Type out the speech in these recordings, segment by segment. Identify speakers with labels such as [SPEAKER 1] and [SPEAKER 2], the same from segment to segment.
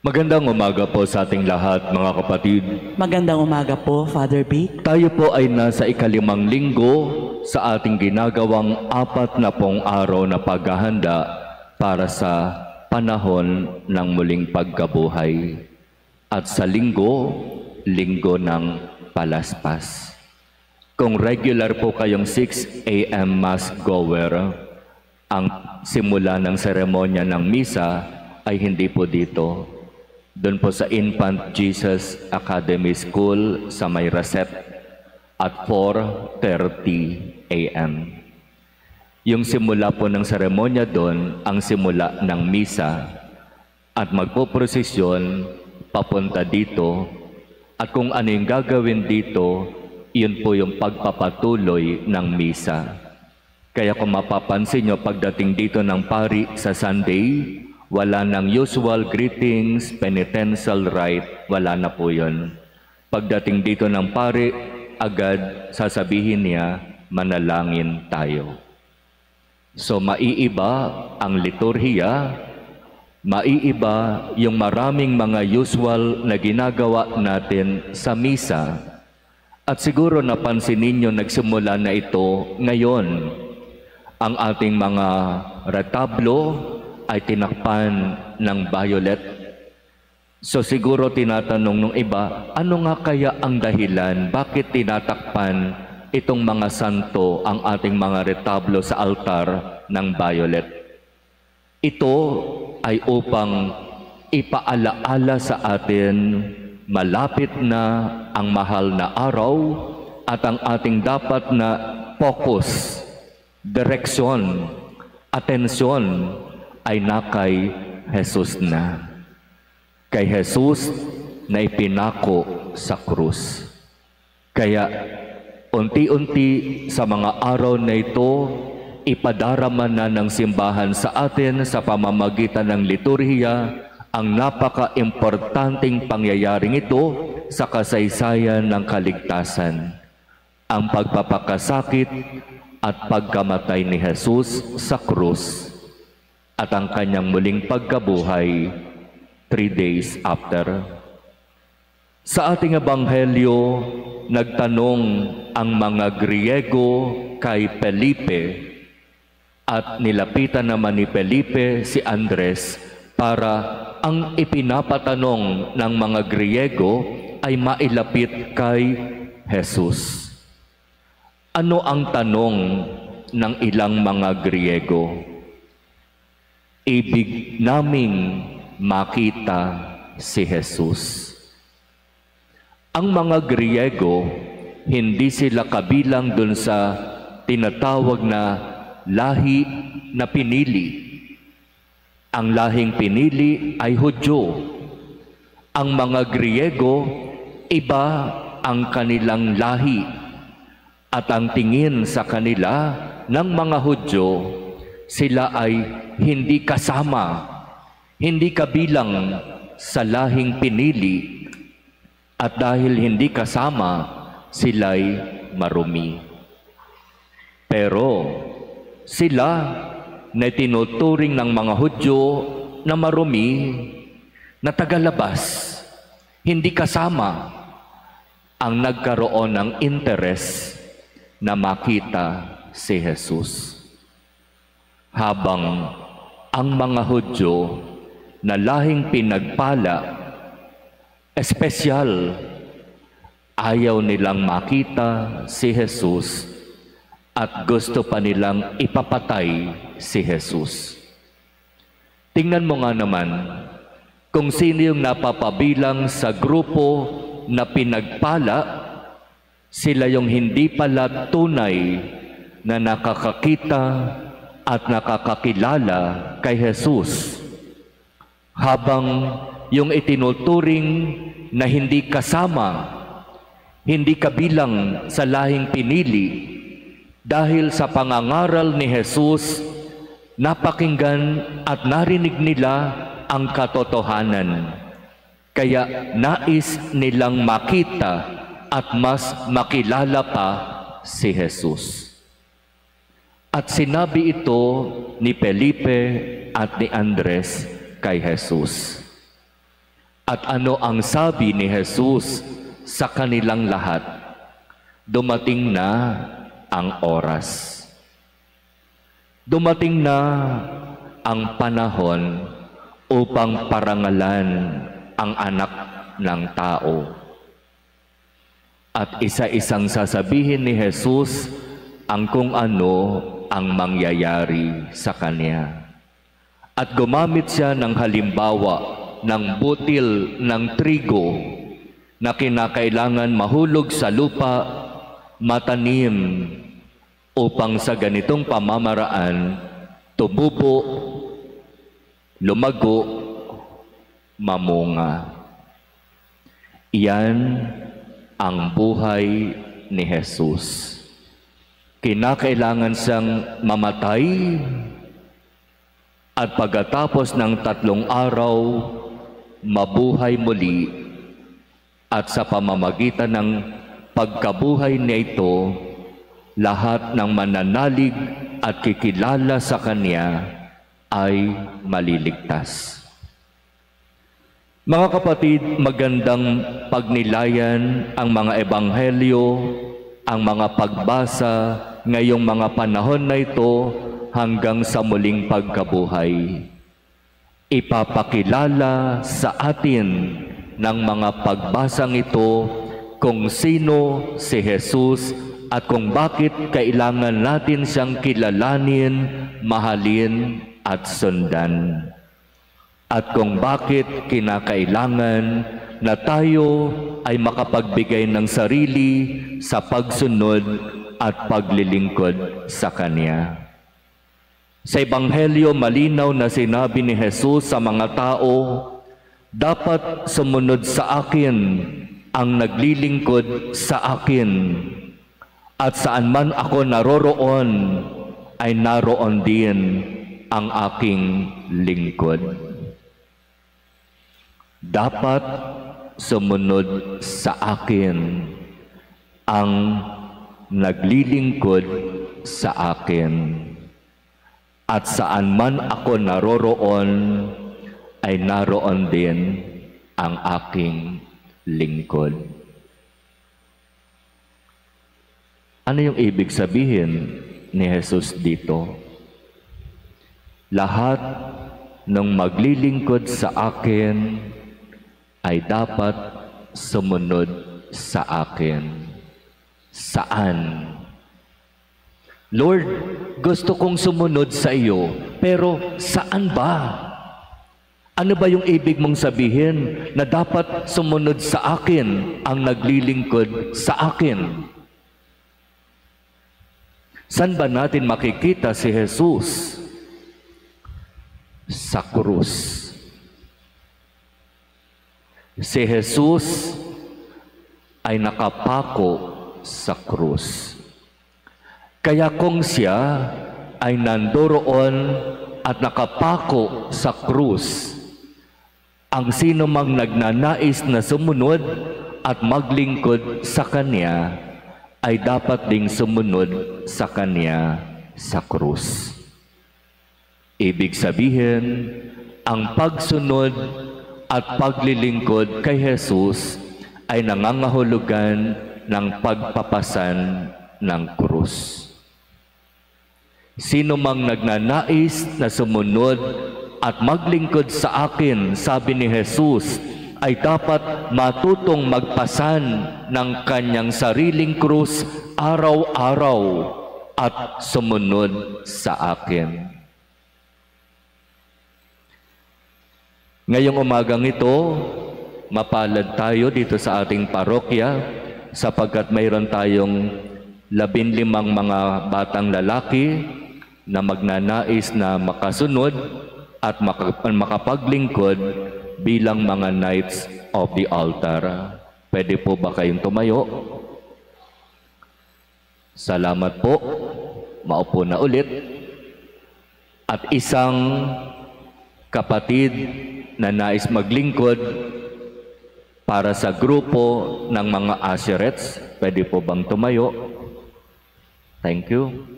[SPEAKER 1] Magandang umaga po sa ating lahat, mga kapatid.
[SPEAKER 2] Magandang umaga po, Father Vic.
[SPEAKER 1] Tayo po ay nasa ikalimang linggo sa ating ginagawang 40 araw na paghahanda para sa panahon ng muling pagkabuhay. At sa linggo ng palaspas. Kung regular po kayong 6 a.m. Mass goer, ang simula ng seremonya ng misa ay hindi po dito. Doon po sa Infant Jesus Academy School sa May Raset at 4:30 a.m. Yung simula po ng seremonya doon, ang simula ng misa at magpoprosesyon papunta dito at kung ano yung gagawin dito, yun po yung pagpapatuloy ng misa. Kaya kung mapapansin nyo pagdating dito ng pari sa Sunday, wala nang usual greetings, penitential rite, wala na po yun. Pagdating dito ng pari, agad sasabihin niya, manalangin tayo. So maiiba ang liturhiya, maiiba yung maraming mga usual na ginagawa natin sa misa. At siguro napansin ninyo nagsimula na ito ngayon. Ang ating mga retablo ay tinakpan ng violet. So siguro tinatanong nung iba, ano nga kaya ang dahilan? Bakit tinatakpan itong mga santo ang ating mga retablo sa altar ng violet? Ito ay upang ipaalaala sa atin, malapit na ang mahal na araw at ang ating dapat na focus, direksyon, atensyon ay nakay Jesus na. Kay Jesus na ipinako sa krus. Kaya unti-unti sa mga araw na ito, ipadarama na ng simbahan sa atin sa pamamagitan ng liturhiya ang napaka-importanting pangyayaring ito sa kasaysayan ng kaligtasan. Ang pagpapakasakit at pagkamatay ni Jesus sa krus at ang kanyang muling pagkabuhay 3 days after. Sa ating ebanghelyo, nagtanong ang mga Griego kay Felipe at nilapitan naman ni Felipe si Andres para ang ipinapatanong ng mga Griego ay mailapit kay Jesus. Ano ang tanong ng ilang mga Griego? Ibig naming makita si Jesus. Ang mga Griego, hindi sila kabilang dun sa tinatawag na lahi na pinili. Ang lahing pinili ay Hudyo. Ang mga Griego, iba ang kanilang lahi. At ang tingin sa kanila ng mga Hudyo, sila ay hindi kasama, hindi kabilang sa lahing pinili. At dahil hindi kasama, sila'y marumi. Pero sila na tinuturing ng mga Hudyo na marumi, na tagalabas, hindi kasama, ang nagkaroon ng interes na makita si Jesus. Habang ang mga Hudyo na lahing pinagpala, espesyal, ayaw nilang makita si Jesus at gusto pa nilang ipapatay si Jesus. Tingnan mo nga naman kung sino yung napapabilang sa grupo na pinagpala, sila yung hindi pala tunay na nakakakita at nakakakilala kay Jesus. Habang yung itinuturing na hindi kasama, hindi kabilang sa lahing pinili, dahil sa pangangaral ni Jesus, napakinggan at narinig nila ang katotohanan. Kaya nais nilang makita at mas makilala pa si Jesus. At sinabi ito ni Felipe at ni Andres kay Jesus. At ano ang sabi ni Jesus sa kanilang lahat? Dumating na ang oras. Dumating na ang panahon upang parangalan ang anak ng tao. At isa-isang sasabihin ni Jesus ang kung ano ang mangyayari sa kanya. At gumamit siya ng halimbawa ng butil ng trigo na kinakailangan mahulog sa lupa, matanim, upang sa ganitong pamamaraan tumubo, lumago, mamunga. Iyan ang buhay ni Jesus. Kinakailangan siyang mamatay at pagkatapos ng 3 araw, mabuhay muli, at sa pamamagitan ng pagkabuhay nito, lahat ng mananalig at kikilala sa Kanya ay maliligtas. Mga kapatid, magandang pagnilayan ang mga ebanghelyo, ang mga pagbasa ngayong mga panahon na ito hanggang sa muling pagkabuhay. Ipapakilala sa atin ng mga pagbasang ito kung sino si Jesus at kung bakit kailangan natin siyang kilalanin, mahalin at sundan. At kung bakit kinakailangan na tayo ay makapagbigay ng sarili sa pagsunod at paglilingkod sa Kanya. Sa Ebanghelyo, malinaw na sinabi ni Jesus sa mga tao, dapat sumunod sa akin ang naglilingkod sa akin, at saan man ako naroroon, ay naroon din ang aking lingkod. Dapat sumunod sa akin ang naglilingkod sa akin. At saan man ako naroroon, ay naroon din ang aking lingkod. Ano yung ibig sabihin ni Jesus dito? Lahat ng maglilingkod sa akin ay dapat sumunod sa akin. Saan? Lord, gusto kong sumunod sa iyo, pero saan ba? Ano ba yung ibig mong sabihin na dapat sumunod sa akin ang naglilingkod sa akin? Saan ba natin makikita si Jesus? Sa krus. Si Jesus ay nakapako sa krus. Kaya kung siya ay nandoroon at nakapako sa krus, ang sino mang nagnanais na sumunod at maglingkod sa Kanya ay dapat ding sumunod sa Kanya sa krus. Ibig sabihin, ang pagsunod at paglilingkod kay Jesus ay nangangahulugan ng pagpapasan ng krus. Sino mang nagnanais na sumunod at maglingkod sa akin, sabi ni Jesus, ay dapat matutong magpasan ng kanyang sariling krus araw-araw at sumunod sa akin. Ngayong umagang ito, mapalad tayo dito sa ating parokya sapagkat mayroon tayong 15 mga batang lalaki na magnanais na makasunod at makapaglingkod bilang mga Knights of the Altar. Pwede po ba kayong tumayo? Salamat po. Maupo na ulit. At isang kapatid na nais maglingkod para sa grupo ng mga Asherets, pwede po bang tumayo? Thank you.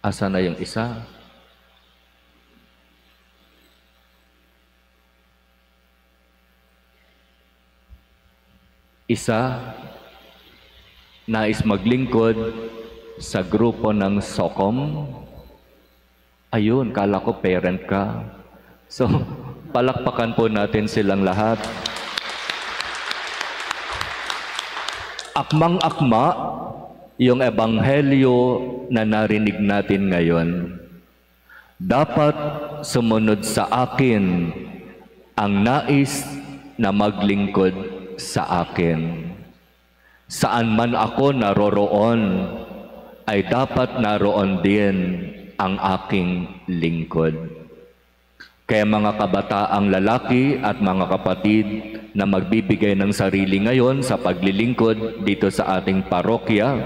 [SPEAKER 1] Asa na yung isa? Isa, nais maglingkod sa grupo ng Socom. Ayun, kala ko parent ka. So, palakpakan po natin silang lahat. Akmang-akma yung ebanghelyo na narinig natin ngayon. Dapat sumunod sa akin ang nais na maglingkod sa akin. Saan man ako naroroon, ay dapat naroon din ang aking lingkod. Kaya mga kabataang lalaki at mga kapatid na magbibigay ng sarili ngayon sa paglilingkod dito sa ating parokya,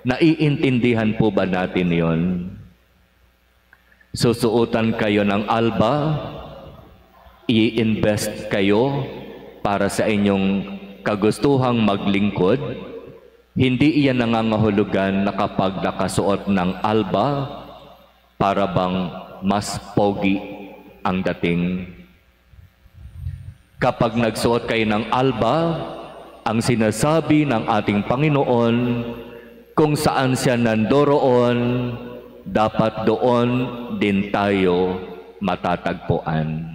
[SPEAKER 1] naiintindihan po ba natin yon? Susuotan kayo ng alba, i-invest kayo para sa inyong kagustuhang maglingkod. Hindi iyan nangangahulugan na kapag nakasuot ng alba, para bang mas pogi ang dating. Kapag nagsuot kayo ng alba, ang sinasabi ng ating Panginoon, kung saan siya nandoroon, dapat doon din tayo matatagpuan.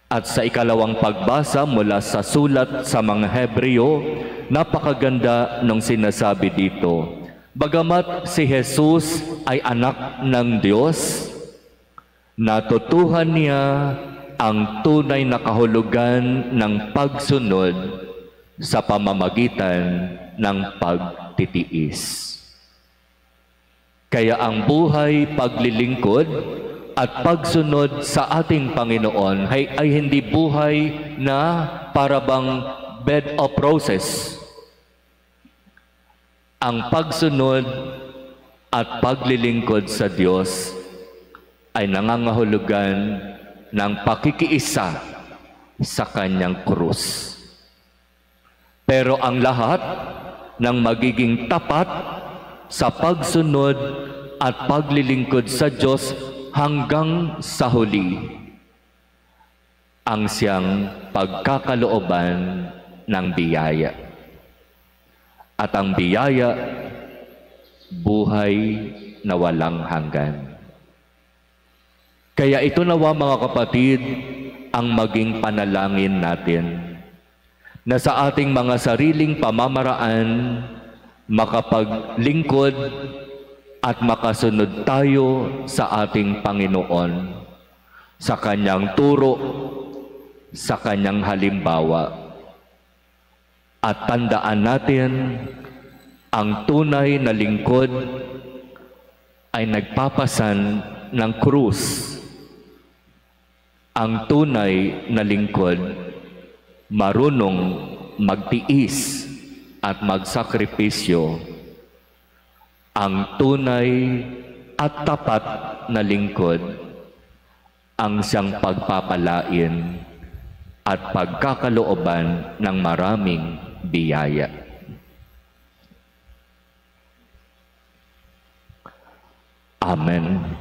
[SPEAKER 1] At sa ikalawang pagbasa mula sa sulat sa mga Hebreo, napakaganda ng sinasabi dito. Bagamat si Jesus ay anak ng Diyos, natutuhan niya ang tunay na kahulugan ng pagsunod sa pamamagitan ng pagtitiis. Kaya ang buhay, paglilingkod at pagsunod sa ating Panginoon ay hindi buhay na parabang bed of roses. Ang pagsunod at paglilingkod sa Diyos ay nangangahulugan ng pakikiisa sa Kanyang krus. Pero ang lahat ng magiging tapat sa pagsunod at paglilingkod sa Diyos hanggang sa huli, ang siyang pagkakalooban ng biyaya. At ang biyaya, buhay na walang hanggan. Kaya ito nawa mga kapatid, ang maging panalangin natin, na sa ating mga sariling pamamaraan, makapaglingkod at makasunod tayo sa ating Panginoon, sa Kanyang turo, sa Kanyang halimbawa. At tandaan natin, ang tunay na lingkod ay nagpapasan ng krus. Ang tunay na lingkod, marunong magtiis at magsakripisyo. Ang tunay at tapat na lingkod, ang siyang pagpapalain at pagkakalooban ng maraming biyaya. Amen.